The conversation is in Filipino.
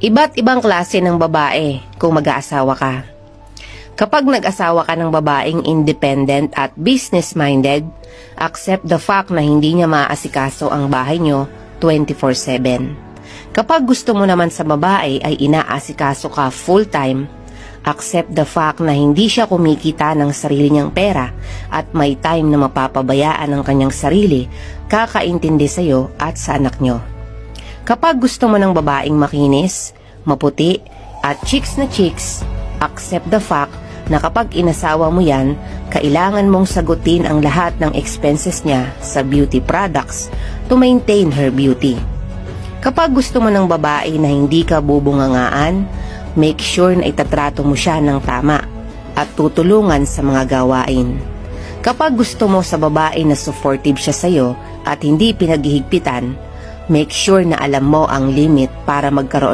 Iba't ibang klase ng babae kung mag-aasawa ka. Kapag nag-asawa ka ng babaeng independent at business-minded, accept the fact na hindi niya maaasikaso ang bahay niyo 24/7. Kapag gusto mo naman sa babae ay inaasikaso ka full-time, accept the fact na hindi siya kumikita ng sarili niyang pera at may time na mapapabayaan ang kanyang sarili, kakaintindi sa'yo at sa anak niyo. Kapag gusto mo ng babaeng makinis, maputi, at chicks na chicks, accept the fact na kapag inasawa mo yan, kailangan mong sagutin ang lahat ng expenses niya sa beauty products to maintain her beauty. Kapag gusto mo ng babae na hindi ka bubungangaan, make sure na itatrato mo siya ng tama at tutulungan sa mga gawain. Kapag gusto mo sa babae na supportive siya sa'yo at hindi pinaghihigpitan, make sure na alam mo ang limit para magkaroon